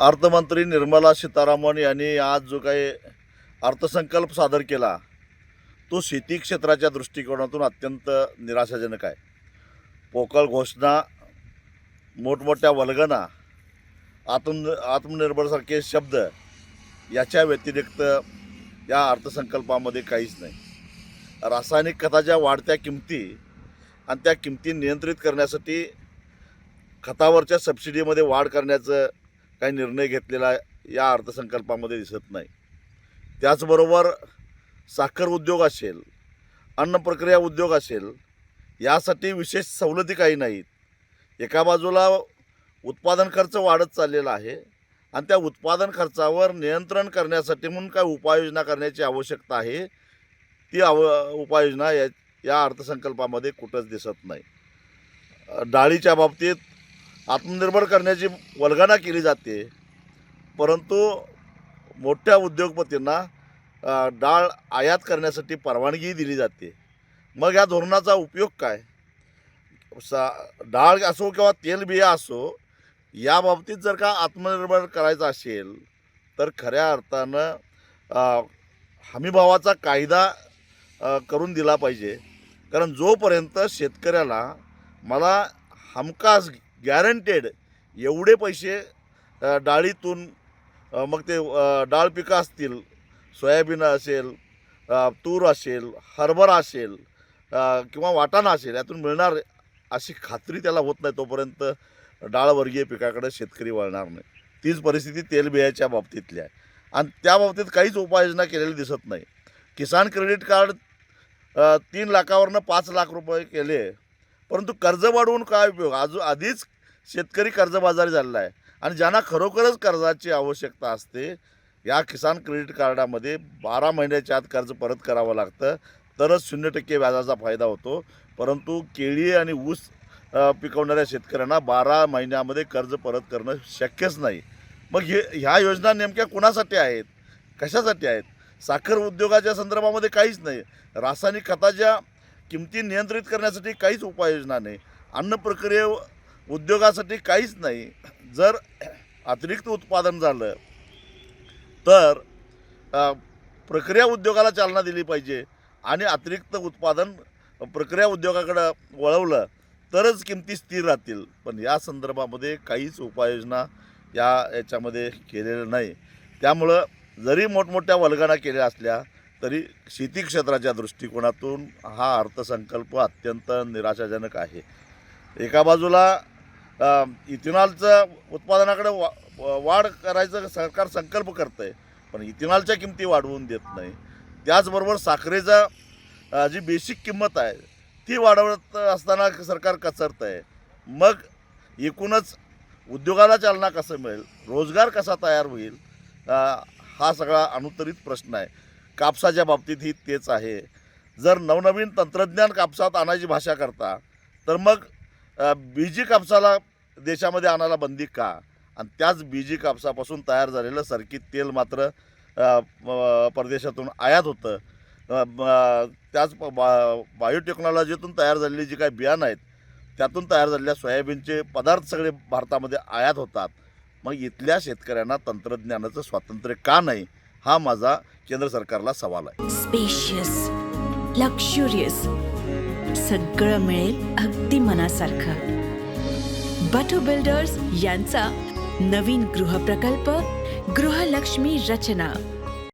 अर्थमंत्री निर्मला सीतारामन यांनी आज जो काही अर्थसंकल्प सादर केला तो शेती क्षेत्राच्या दृष्टिकोनातून अत्यंत निराशाजनक आहे. पोकळ घोषणा, मोठमोठ्या वल्गना, आत्मनिर्भरसारखे शब्द याच्या व्यतिरिक्त या अर्थसंकल्पामध्ये काहीच नाही. रासायनिक खताच्या वाढत्या किमती आणि त्या किमती नियंत्रित करण्यासाठी खतावरच्या सबसिडीमध्ये वाढ करण्याचं काही निर्णय घेतलेला या अर्थसंकल्पामध्ये दिसत नाही. त्याचबरोबर साखर उद्योग असेल, अन्न प्रक्रिया उद्योग असेल, यासाठी विशेष सवलती काही नाहीत. एका बाजूला उत्पादन खर्च वाढत चाललेला आहे आणि त्या उत्पादन खर्चावर नियंत्रण करण्यासाठी म्हणून काय उपाययोजना करण्याची आवश्यकता आहे, ती उपाययोजना या अर्थसंकल्पामध्ये कुठंच दिसत नाही. डाळीच्या बाबतीत आत्मनिर्भर करण्याची वल्गना केली जाते, परंतु मोठ्या उद्योगपतींना डाळ आयात करण्यासाठी परवानगी दिली जाते. मग या धोरणाचा उपयोग काय? डाळ असो किंवा तेलबिया असो, या बाबतीत जर का आत्मनिर्भर करायचं असेल तर खऱ्या अर्थानं हमीभावाचा कायदा करून दिला पाहिजे. कारण जोपर्यंत शेतकऱ्याला मला हमखास गॅरंटेड एवढे पैसे डाळीतून, मग ते डाळ पिकं असतील, सोयाबीन असेल, तूर असेल, हरभरा असेल किंवा वाटाणा असेल, यातून मिळणार अशी खात्री त्याला होत नाही, तोपर्यंत डाळवर्गीय पिकाकडे शेतकरी वळणार नाही. तीच परिस्थिती तेलबियाच्या बाबतीतली आहे आणि त्या बाबतीत काहीच उपाययोजना केलेली दिसत नाही. किसान क्रेडिट कार्ड 3 लाखावरनं 5 लाख रुपये केले, परंतु कर्ज वाढवून काय उपयोग? आधीच शेतकरी कर्जबाजारी झालेला आहे आणि ज्यांना खरोखरच कर्जाची आवश्यकता असते, या किसान क्रेडिट कार्डामध्ये 12 महिन्याच्या आत कर्ज परत करावं लागतं, तरच 0% व्याजाचा फायदा होतो. परंतु केळी आणि ऊस पिकवणाऱ्या शेतकऱ्यांना 12 महिन्यामध्ये कर्ज परत करणं शक्यच नाही. मग ह्या योजना नेमक्या कुणासाठी आहेत, कशासाठी आहेत? साखर उद्योगाच्या संदर्भामध्ये काहीच नाही. रासायनिक खताच्या किमती नियंत्रित करण्यासाठी काहीच उपाययोजना नाही. अन्न प्रक्रिया उद्योगासाठी काहीच नाही. जर अतिरिक्त उत्पादन झालं तर प्रक्रिया उद्योगाला चालना दिली पाहिजे आणि अतिरिक्त उत्पादन प्रक्रिया उद्योगाकडं वळवलं तरच किमती स्थिर राहतील. पण या संदर्भामध्ये काहीच उपाययोजना याच्यामध्ये केलेलं नाही. त्यामुळं जरी मोठमोठ्या वल्गना केल्या असल्या तरी शेती क्षेत्राच्या दृष्टिकोनातून हा अर्थसंकल्प अत्यंत निराशाजनक आहे. एका बाजूला इथेनॉलचं उत्पादनाकडे वाढ करायचं सरकार संकल्प करतं आहे, पण इथेनॉलच्या किमती वाढवून देत नाही. त्याचबरोबर साखरेचा जी बेसिक किंमत आहे ती वाढवत असताना सरकार कचरतं आहे. मग एकूणच उद्योगाला चालना कसं मिळेल, रोजगार कसा तयार होईल, हा सगळा अनुत्तरित प्रश्न आहे. कापसाच्या बाबतीतही तेच आहे. जर नवनवीन तंत्रज्ञान कापसात आणायची भाषा करता, तर मग बीजी कापसाला देशामध्ये आणायला बंदी का? आणि त्याच बीजी कापसापासून तयार झालेलं सर्किट तेल मात्र परदेशातून आयात होतं. त्याच बायोटेक्नॉलॉजीतून तयार झालेली जी काही बियाणं आहेत, त्यातून तयार झालेल्या सोयाबीनचे पदार्थ सगळे भारतामध्ये आयात होतात. मग इथल्या शेतकऱ्यांना तंत्रज्ञानाचं स्वातंत्र्य का नाही, हा माझा केंद्र सरकारला सवाल आहे. स्पेशियस, लक्झुरियस, सगळं मिळेल अगदी मनासारखं. बटू बिल्डर्स यांचा नवीन गृहप्रकल्प गृहलक्ष्मी रचना.